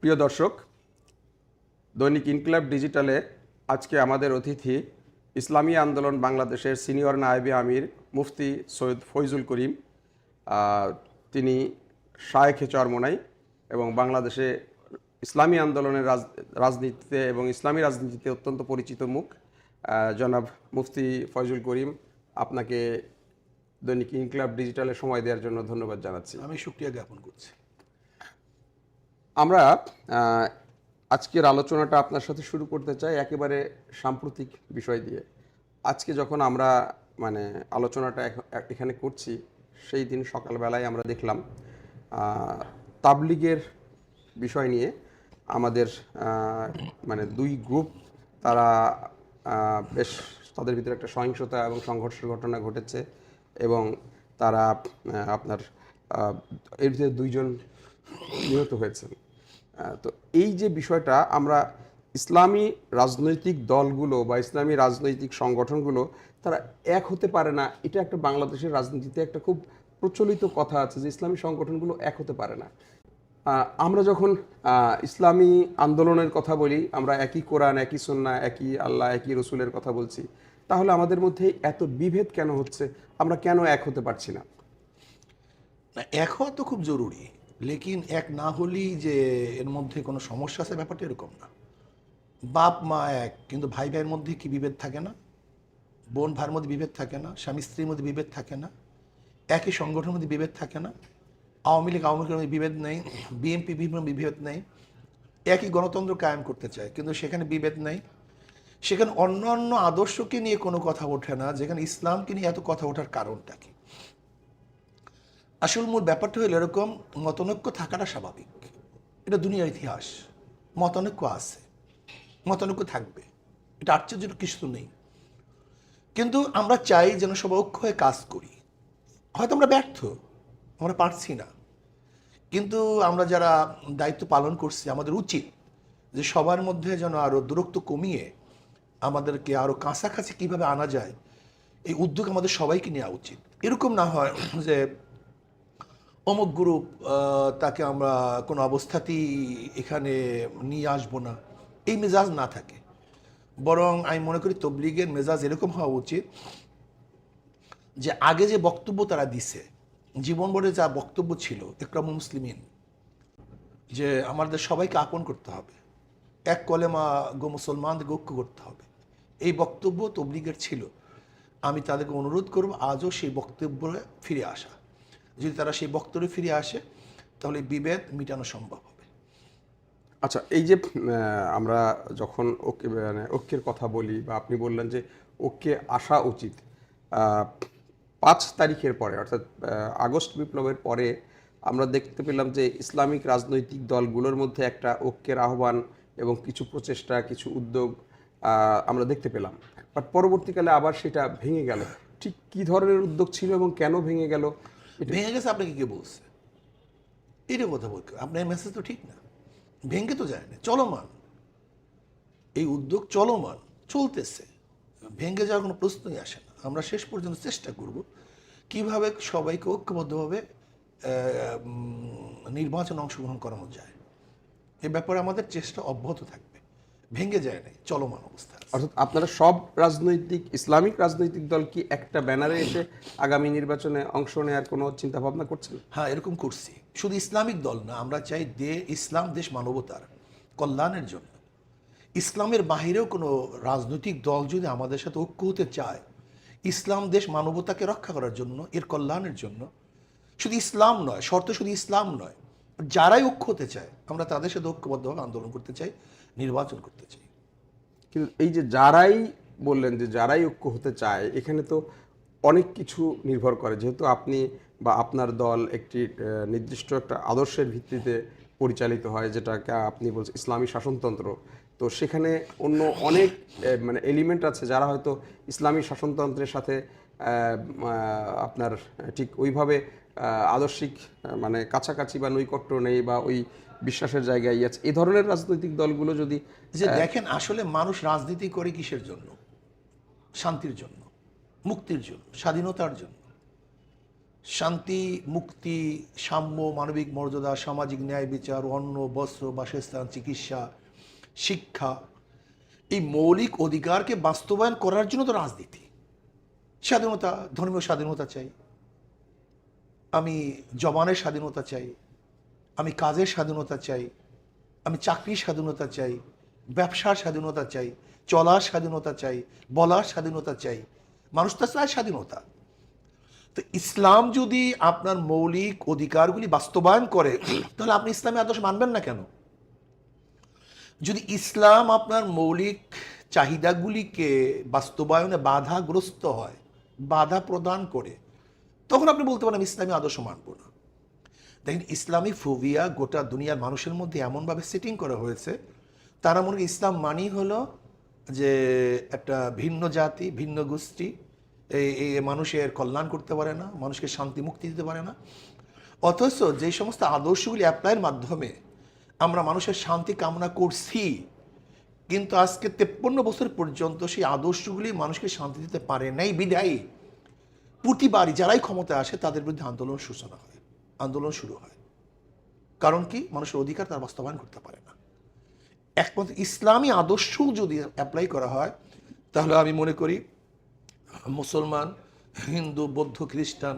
প্রিয় দর্শক, দৈনিক ইনকিলাব ডিজিটালে আজকে আমাদের অতিথি ইসলামী আন্দোলন বাংলাদেশের সিনিয়র নায়েবে আমির মুফতি সৈয়দ ফয়জুল করিম। তিনি শায়েখে চরমোনাই এবং বাংলাদেশে ইসলামী আন্দোলনের রাজনীতিতে এবং ইসলামী রাজনীতিতে অত্যন্ত পরিচিত মুখ। জনাব মুফতি ফয়জুল করিম, আপনাকে দৈনিক ইনকিলাব ডিজিটালে সময় দেওয়ার জন্য ধন্যবাদ জানাচ্ছি। আমি শুকরিয়া জ্ঞাপন করছি। আমরা আজকের আলোচনাটা আপনার সাথে শুরু করতে চাই একেবারে সাম্প্রতিক বিষয় দিয়ে। আজকে যখন আমরা আলোচনাটা এখানে করছি, সেই দিন সকালবেলায় আমরা দেখলাম তাবলিগের বিষয় নিয়ে আমাদের দুই গ্রুপ, তারা বেশ তাদের ভিতরে একটা সহিংসতা এবং সংঘর্ষের ঘটনা ঘটেছে এবং তারা এর ভিতরে দুইজন নিহত হয়েছেন। তো এই যে বিষয়টা, আমরা ইসলামী রাজনৈতিক দলগুলো বা ইসলামী রাজনৈতিক সংগঠনগুলো তারা এক হতে পারে না, এটা একটা বাংলাদেশের রাজনীতিতে একটা খুব প্রচলিত কথা আছে যে ইসলামী সংগঠনগুলো এক হতে পারে না। আমরা যখন ইসলামী আন্দোলনের কথা বলি, আমরা একই কোরআন, একই সুন্নাহ, একই আল্লাহ, একই রসুলের কথা বলছি, তাহলে আমাদের মধ্যে এত বিভেদ কেন হচ্ছে? আমরা কেন এক হতে পারছি না? এক হওয়া তো খুব জরুরি, লেকিন এক না হলেই যে এর মধ্যে কোনো সমস্যা আছে ব্যাপারটা এরকম না। বাপ মা এক, কিন্তু ভাই ভাইয়ের মধ্যে কি বিভেদ থাকে না? বোন ভাইয়ের মধ্যে বিভেদ থাকে না? স্বামী স্ত্রীর মধ্যে বিভেদ থাকে না? একই সংগঠনের মধ্যে বিভেদ থাকে না? আওয়ামী লীগ আওয়ামী লীগের মধ্যে বিভেদ নেই, বিএনপি বিভেদ নেই। একই গণতন্ত্র কায়েম করতে চায়, কিন্তু সেখানে বিভেদ নেই। সেখানে অন্য অন্য আদর্শকে নিয়ে কোনো কথা ওঠে না, যেখানে ইসলামকে নিয়ে এত কথা ওঠার কারণটা কি? আসল মূল ব্যাপারটা হলো এরকম, মতানৈক্য থাকাটা স্বাভাবিক, এটা দুনিয়ার ইতিহাস। মতানৈক্য আছে, মতানৈক্য থাকবে, এটা আশ্চর্যের কিছু নেই। কিন্তু আমরা চাই যেন সবাই ঐক্য হয়ে কাজ করি। হয়তো আমরা ব্যর্থ, আমরা পারছি না, কিন্তু আমরা যারা দায়িত্ব পালন করছি, আমাদের উচিত যে সবার মধ্যে যেন আরও দূরত্ব কমিয়ে আমাদেরকে আরও কাছাকাছি কীভাবে আনা যায়, এই উদ্যোগ আমাদের সবাইকে নেওয়া উচিত। এরকম না হয় যে অমুক গ্রুপ, তাকে আমরা কোনো অবস্থাতেই এখানে নিয়ে আসবো না, এই মেজাজ না থাকে। বরং আমি মনে করি তবলিগের মেজাজ এরকম হওয়া উচিত যে আগে যে বক্তব্য তারা দিছে, জীবনভরে যা বক্তব্য ছিল ইকরামুল মুসলিমিন, যে আমাদের সবাইকে আপন করতে হবে, এক কলেমা গো মুসলমানদেরকে ঐক্য করতে হবে, এই বক্তব্য তবলিগের ছিল। আমি তাদেরকে অনুরোধ করব আজও সেই বক্তব্যে ফিরে আসা। যদি তারা সেই বক্তব্যে ফিরে আসে, তাহলে বিভেদ মিটানো সম্ভব হবে। আচ্ছা, এই যে আমরা যখন ঐক্যের কথা বলি, বা আপনি বললেন যে ঐক্যে আসা উচিত, 5 তারিখের পরে অর্থাৎ আগস্ট বিপ্লবের পরে আমরা দেখতে পেলাম যে ইসলামিক রাজনৈতিক দলগুলোর মধ্যে একটা ঐক্যের আহ্বান এবং কিছু প্রচেষ্টা, কিছু উদ্যোগ আমরা দেখতে পেলাম। বাট পরবর্তীকালে আবার সেটা ভেঙে গেল। ঠিক কী ধরনের উদ্যোগ ছিল এবং কেন ভেঙে গেল? ভেঙে গেছে আপনাকে কে বলছে? এটা কথা বলতে, আপনার মেসেজ তো ঠিক না। ভেঙে তো যায় না, চলমান এই উদ্যোগ, চলমান চলতেছে, ভেঙে যাওয়ার কোনো প্রশ্নই আসে না। আমরা শেষ পর্যন্ত চেষ্টা করব কিভাবে সবাইকে ঐক্যবদ্ধভাবে নির্বাচনে অংশগ্রহণ করানো যায়। এ ব্যাপারে আমাদের চেষ্টা অব্যাহত থাকবে, ভেঙে যায় নাই, চলমান অবস্থা। অর্থাৎ আপনারা সব রাজনৈতিক ইসলামিক রাজনৈতিক দল কি একটা ব্যানারে এসে আগামী নির্বাচনে অংশ নেওয়ার কোনো চিন্তা ভাবনা করছেন? হ্যাঁ, এরকম করছি। শুধু ইসলামিক দল না, আমরা চাই ইসলাম দেশ মানবতার কল্যাণের জন্য। ইসলামের বাহিরেও কোনো রাজনৈতিক দল যদি আমাদের সাথে ঐক্য হতে চায়, ইসলাম দেশ মানবতাকে রক্ষা করার জন্য, এর কল্যাণের জন্য, শুধু ইসলাম নয়, শর্ত শুধু ইসলাম নয়, যারাই ঐক্য হতে চায় আমরা তাদের সাথে ঐক্যবদ্ধভাবে আন্দোলন করতে চাই, নির্বাচন করতে চাই। কিন্তু এই যে যারাই বললেন যে যারাই ঐক্য হতে চায়, এখানে তো অনেক কিছু নির্ভর করে। যেহেতু আপনি বা আপনার দল একটি নির্দিষ্ট একটা আদর্শের ভিত্তিতে পরিচালিত হয়, যেটাকে আপনি বলছেন ইসলামী শাসনতন্ত্র, তো সেখানে অন্য অনেক এলিমেন্ট আছে যারা হয়তো ইসলামী শাসনতন্ত্রের সাথে আপনার ঠিক ওইভাবে আদর্শিক কাছাকাছি বা নৈকট্য নেই, বা ওই বিশ্বাসের জায়গায় আছে। এই ধরনের রাজনৈতিক দলগুলো যদি যে দেখেন, আসলে মানুষ রাজনীতি করে কিসের জন্য? শান্তির জন্য, মুক্তির জন্য, স্বাধীনতার জন্য। শান্তি, মুক্তি, সাম্য, মানবিক মর্যাদা, সামাজিক ন্যায় বিচার, অন্ন, বস্ত্র, বাসস্থান, চিকিৎসা, শিক্ষা, এই মৌলিক অধিকারকে বাস্তবায়ন করার জন্য তো রাজনীতি। স্বাধীনতা, ধর্মীয় স্বাধীনতা চাই, আমি জবানের স্বাধীনতা চাই, আমি কাজের স্বাধীনতা চাই, আমি চাকরির স্বাধীনতা চাই, ব্যবসার স্বাধীনতা চাই, চলার স্বাধীনতা চাই, বলার স্বাধীনতা চাই। মানুষ তো চায় স্বাধীনতা। তো ইসলাম যদি আপনার মৌলিক অধিকারগুলি বাস্তবায়ন করে, তাহলে আপনি ইসলামী আদর্শ মানবেন না কেন? যদি ইসলাম আপনার মৌলিক চাহিদাগুলিকে বাস্তবায়নে বাধাগ্রস্ত হয়, বাধা প্রদান করে, তখন আপনি বলতে পারেন ইসলামী আদর্শ মানব না। দেখেন, ইসলামী ফোবিয়া গোটা দুনিয়ার মানুষের মধ্যে এমনভাবে সেটিং করা হয়েছে, তারা মনে করি ইসলাম মানি হলো যে একটা ভিন্ন জাতি, ভিন্ন গোষ্ঠী, এই মানুষের কল্যাণ করতে পারে না, মানুষকে শান্তি মুক্তি দিতে পারে না। অথচ যে সমস্ত আদর্শগুলি অ্যাপ্লাইয়ের মাধ্যমে আমরা মানুষের শান্তি কামনা করছি, কিন্তু আজকে 53 বছর পর্যন্ত সেই আদর্শগুলি মানুষকে শান্তি দিতে পারে নাই। বিদায়ী প্রতিবারই যারাই ক্ষমতায় আসে তাদের বিরুদ্ধে আন্দোলন সূচনা হয়, আন্দোলন শুরু হয়। কারণ কি? মানুষের অধিকার তারা বাস্তবায়ন করতে পারে না। একমাত্র ইসলামী আদর্শ যদি অ্যাপ্লাই করা হয়, তাহলে আমি মনে করি মুসলমান, হিন্দু, বৌদ্ধ, খ্রিস্টান,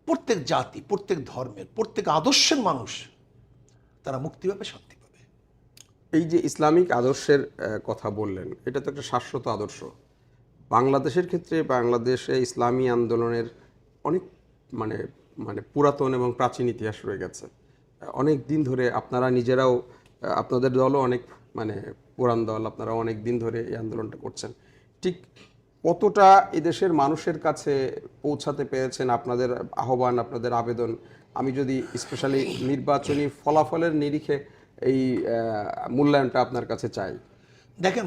প্রত্যেক জাতি, প্রত্যেক ধর্মের, প্রত্যেক আদর্শের মানুষ তারা মুক্তি পাবে, শান্তি পাবে। এই যে ইসলামিক আদর্শের কথা বললেন, এটা তো একটা শাশ্বত আদর্শ। বাংলাদেশের ক্ষেত্রে বাংলাদেশে ইসলামী আন্দোলনের অনেক মানে মানে পুরাতন এবং প্রাচীন ইতিহাস রয়ে গেছে। অনেক দিন ধরে আপনারা নিজেরাও, আপনাদের দলও অনেক মানে পুরান দল, আপনারা অনেক দিন ধরে এই আন্দোলনটা করছেন। ঠিক কতটা এদেশের মানুষের কাছে পৌঁছাতে পেরেছেন আপনাদের আহ্বান, আপনাদের আবেদন? আমি যদি স্পেশালি নির্বাচনী ফলাফলের নিরিখে এই মূল্যায়নটা আপনার কাছে চাই। দেখেন,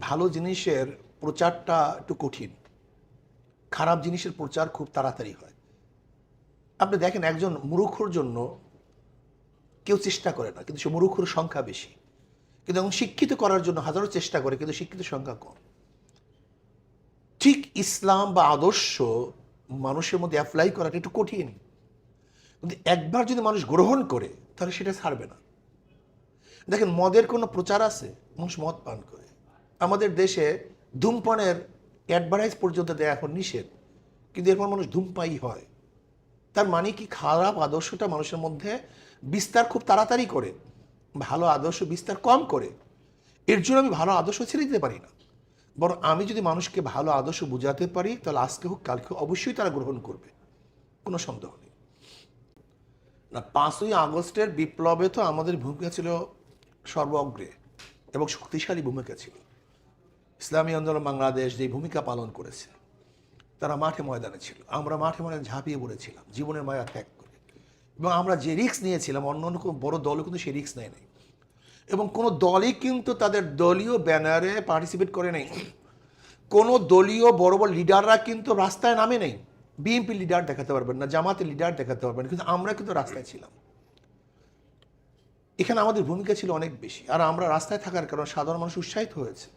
ভালো জিনিসের প্রচারটা একটু কঠিন, খারাপ জিনিসের প্রচার খুব তাড়াতাড়ি হয়। আপনি দেখেন, একজন মূর্খর জন্য কেউ চেষ্টা করে না, কিন্তু সে মূর্খর সংখ্যা বেশি। কিন্তু এখন শিক্ষিত করার জন্য হাজারো চেষ্টা করে, কিন্তু শিক্ষিত সংখ্যা কম। ঠিক ইসলাম বা আদর্শ মানুষের মধ্যে অ্যাপ্লাই করাটা একটু কঠিন, কিন্তু একবার যদি মানুষ গ্রহণ করে তাহলে সেটা ছাড়বে না। দেখেন, মদের কোনো প্রচার আছে? মানুষ মদ পান করে। আমাদের দেশে ধূমপানের অ্যাডভার্টাইজ পর্যন্ত দেয় এখন নিষেধ, কিন্তু এরপর মানুষ ধূমপায়ী হয়। তার মানে কি? খারাপ আদর্শটা মানুষের মধ্যে বিস্তার খুব তাড়াতাড়ি করে, ভালো আদর্শ বিস্তার কম করে। এর জন্য আমি ভালো আদর্শ ছেড়ে দিতে পারি না, বরং আমি যদি মানুষকে ভালো আদর্শ বুঝাতে পারি, তাহলে আজকে হোক কালকে অবশ্যই তারা গ্রহণ করবে, কোনো সন্দেহ নেই। না, 5ই আগস্টের বিপ্লবে তো আমাদের ভূমিকা ছিল সর্বগ্রে এবং শক্তিশালী ভূমিকা ছিল। ইসলামী আন্দোলন বাংলাদেশ যে ভূমিকা পালন করেছে, তারা মাঠে ময়দানে ছিল, আমরা মাঠে ময়দানে ঝাঁপিয়ে পড়েছিলাম জীবনের মায়া ত্যাগ করে। এবং আমরা যে রিস্ক নিয়েছিলাম, অন্য অন্য কোনো বড় দলও কিন্তু সেই রিস্ক নেয় নাই, এবং কোনো দলই কিন্তু তাদের দলীয় ব্যানারে পার্টিসিপেট করে নাই। কোনো দলীয় বড় বড় লিডাররা কিন্তু রাস্তায় নামে নেই। বিএনপি লিডার দেখাতে পারবেন না, জামাতের লিডার দেখাতে পারবেন না, কিন্তু আমরা কিন্তু রাস্তায় ছিলাম। এখানে আমাদের ভূমিকা ছিল অনেক বেশি। আর আমরা রাস্তায় থাকার কারণে সাধারণ মানুষ উৎসাহিত হয়েছে,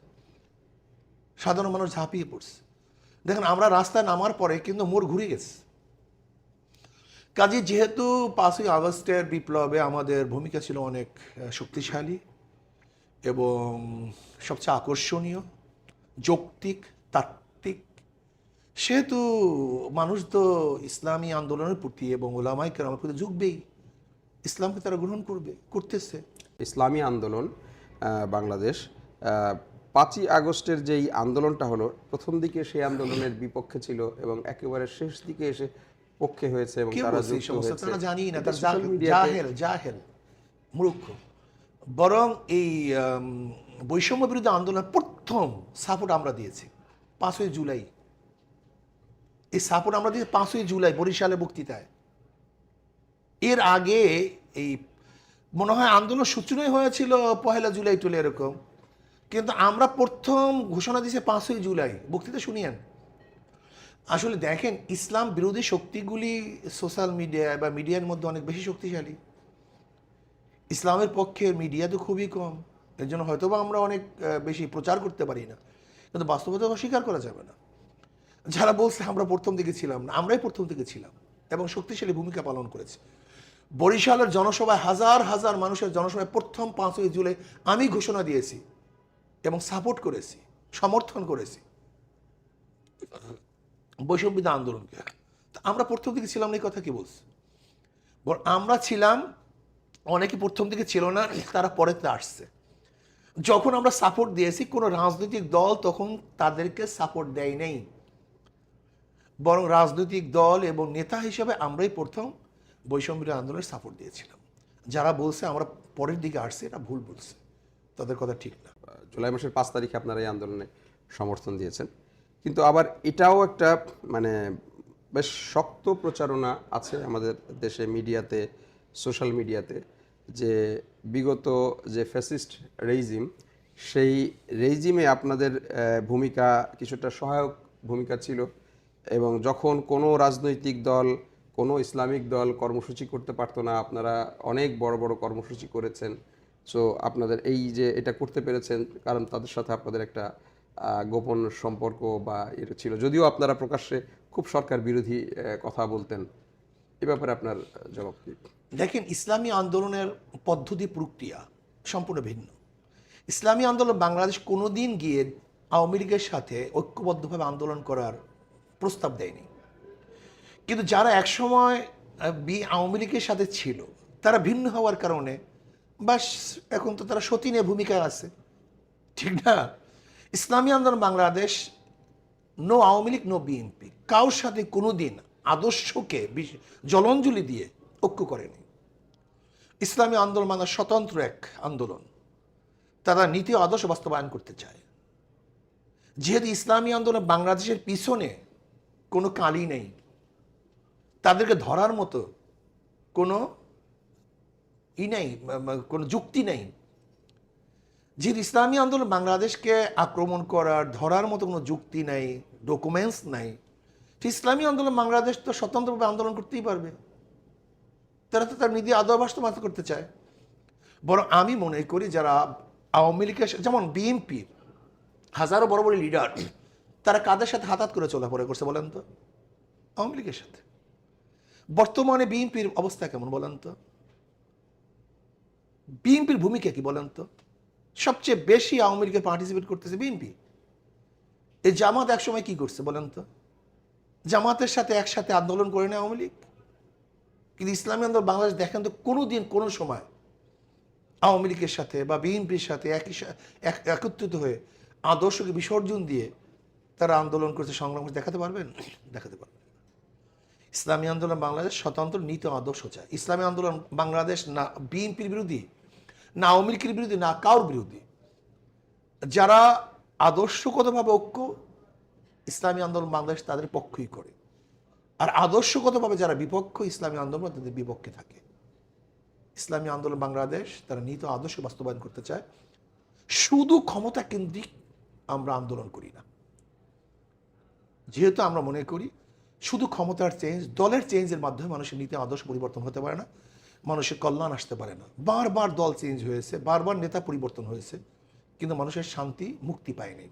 সাধারণ মানুষ ঝাঁপিয়ে পড়ছে। দেখেন, আমরা রাস্তায় নামার পরে কিন্তু মোড় ঘুরে গেছে। কাজে যেহেতু 5ই আগস্টের বিপ্লবে আমাদের ভূমিকা ছিল অনেক শক্তিশালী এবং সবচেয়ে আকর্ষণীয়, যৌক্তিক, তাত্ত্বিক, সেহেতু মানুষ তো ইসলামী আন্দোলনের প্রতি এবং ওলামায়ে কেরামের প্রতি ঝুঁকবেই, ইসলামকে তারা গ্রহণ করবে, করতেছে। ইসলামী আন্দোলন বাংলাদেশ 5ই আগস্টের যেই আন্দোলনটা হলো, প্রথম দিকে সেই আন্দোলনের বিপক্ষে ছিল এবং একেবারে শেষ দিকে এসে পক্ষে হয়েছে এবং তারা যুক্ত হয়েছে। তারা জানি না, এটা তারা সোশ্যাল মিডিয়াতে জাহেল মূর্খ। বরং এই বৈষম্য বিরোধী আন্দোলনের প্রথম সাপোর্ট আমরা দিয়েছি 5ই জুলাই। এই সাপোর্ট আমরা দিয়েছি 5ই জুলাই বরিশালে বক্তৃতায়। এর আগে এই মনে হয় আন্দোলন সূচনাই হয়েছিল 1 জুলাই টুলে এরকম, কিন্তু আমরা প্রথম ঘোষণা দিয়েছি 5ই জুলাই, বক্তৃতা শুনিয়েন। আসলে দেখেন, ইসলাম বিরোধী শক্তিগুলি সোশ্যাল মিডিয়ায় বা মিডিয়ার মধ্যে অনেক বেশি শক্তিশালী। ইসলামের পক্ষে মিডিয়া তো খুবই কম, এর জন্য হয়তো বা আমরা অনেক বেশি প্রচার করতে পারি না, কিন্তু বাস্তবতা অস্বীকার করা যাবে না। যারা বলছে আমরা প্রথম দিকে ছিলাম না, আমরাই প্রথম দিকে ছিলাম এবং শক্তিশালী ভূমিকা পালন করেছি। বরিশালের জনসভায় হাজার হাজার মানুষের জনসভায় প্রথম 5ই জুলাই আমি ঘোষণা দিয়েছি এবং সাপোর্ট করেছি, সমর্থন করেছি বৈষম্যবিরোধী আন্দোলনকে। তা আমরা প্রথম দিকে ছিলাম না, এই কথা কি বলছি? আমরা ছিলাম, অনেকে প্রথম দিকে ছিল না, তারা পরেতে আসছে। যখন আমরা সাপোর্ট দিয়েছি, কোনো রাজনৈতিক দল তখন তাদেরকে সাপোর্ট দেয় নাই, বরং রাজনৈতিক দল এবং নেতা হিসেবে আমরাই প্রথম বৈষম্যবিরোধী আন্দোলনের সাপোর্ট দিয়েছিলাম। যারা বলছে আমরা পরের দিকে আসছি, এটা ভুল বলছে, তাদের কথা ঠিক না। জুলাই মাসের 5 তারিখে আপনারা এই আন্দোলনে সমর্থন দিয়েছেন, কিন্তু আবার এটাও একটা মানে বেশ শক্ত প্রচারণা আছে আমাদের দেশে, মিডিয়াতে, সোশ্যাল মিডিয়াতে, যে বিগত যে ফ্যাসিস্ট রেজিম, সেই রেজিমে আপনাদের ভূমিকা কিছুটা সহায়ক ভূমিকা ছিল, এবং যখন কোনো রাজনৈতিক দল, কোনো ইসলামিক দল কর্মসূচি করতে পারতো না, আপনারা অনেক বড় বড় কর্মসূচি করেছেন। সো আপনাদের এই যে এটা করতে পেরেছেন কারণ তাদের সাথে আপনাদের একটা গোপন সম্পর্ক বা এটা ছিল, যদিও আপনারা প্রকাশ্যে খুব সরকার বিরোধী কথা বলতেন। এ ব্যাপারে আপনার জবাব কি? দেখেন, ইসলামী আন্দোলনের পদ্ধতি প্রক্রিয়া সম্পূর্ণ ভিন্ন। ইসলামী আন্দোলন বাংলাদেশ কোনোদিন গিয়ে আওয়ামী লীগের সাথে ঐক্যবদ্ধভাবে আন্দোলন করার প্রস্তাব দেয়নি। কিন্তু যারা একসময় আওয়ামী লীগের সাথে ছিল, তারা ভিন্ন হওয়ার কারণে বাস এখন তো তারা সতীনে ভূমিকায় আছে, ঠিক না? Islami Andolan Bangladesh no Awami League no BNP কারোর সাথে কোনোদিন আদর্শকে জলাঞ্জলি দিয়ে ঐক্য করেনি। ইসলামী আন্দোলন বাংলাদেশ স্বতন্ত্র এক আন্দোলন, তারা নীতি ও আদর্শ বাস্তবায়ন করতে চায়। যেহেতু ইসলামী আন্দোলন বাংলাদেশের পিছনে কোনো কালি নেই, তাদেরকে ধরার মতো কোনো নেই, কোনো যুক্তি নেই। যেহেতু ইসলামী আন্দোলন বাংলাদেশকে আক্রমণ করার ধরার মতো কোনো যুক্তি নেই, ডকুমেন্টস নাই, ইসলামী আন্দোলন বাংলাদেশ তো স্বতন্ত্রভাবে আন্দোলন করতেই পারবে। তারা তো তার নীতি আদর্শ বাস্তবায়ন করতে চায়। বরং আমি মনে করি যারা আওয়ামী লীগের, যেমন বিএনপির হাজারো বড় বড় লিডার, তারা কাদের সাথে হাতাত করে চলাফেরা করছে বলেন তো? আওয়ামী লীগের সাথে। বর্তমানে বিএনপির অবস্থা কেমন বলেন তো? বিএনপির ভূমিকা কি বলেন তো? সবচেয়ে বেশি আওয়ামী লীগে পার্টিসিপেট করতেছে বিএনপি। এই জামাত একসময় কি করছে বলেন তো? জামাতের সাথে একসাথে আন্দোলন করে নেয় আওয়ামী লীগ। কিন্তু ইসলামী আন্দোলন বাংলাদেশ দেখেন তো কোনো দিন কোনো সময় আওয়ামী লীগের সাথে বা বিএনপির সাথে একত্রিত হয়ে আদর্শকে বিসর্জন দিয়ে তারা আন্দোলন করছে, সংগ্রাম করছে, দেখাতে পারবেন? দেখাতে পারবেন। ইসলামী আন্দোলন বাংলাদেশ স্বতন্ত্র নীতি আদর্শ চায়। ইসলামী আন্দোলন বাংলাদেশ না বিএনপির বিরোধী, না আওয়ামী লীগের বিরোধী, না কারোর বিরোধী। যারা আদর্শগতভাবে ঐক্য, ইসলামী আন্দোলন বাংলাদেশ তাদের পক্ষই করে। আর আদর্শগতভাবে যারা বিপক্ষ, ইসলামী আন্দোলন তাদের বিপক্ষে থাকে। ইসলামী আন্দোলন বাংলাদেশ তারা নীতি আদর্শ বাস্তবায়ন করতে চায়। শুধু ক্ষমতা কেন্দ্রিক আমরা আন্দোলন করি না। যেহেতু আমরা মনে করি শুধু ক্ষমতার চেঞ্জ, দলের চেঞ্জের মাধ্যমে মানুষের নীতি আদর্শ পরিবর্তন হতে পারে না, মানুষের কল্যাণ আসতে পারে না। বারবার দল চেঞ্জ হয়েছে, বারবার নেতা পরিবর্তন হয়েছে, কিন্তু মানুষের শান্তি মুক্তি পায়নি।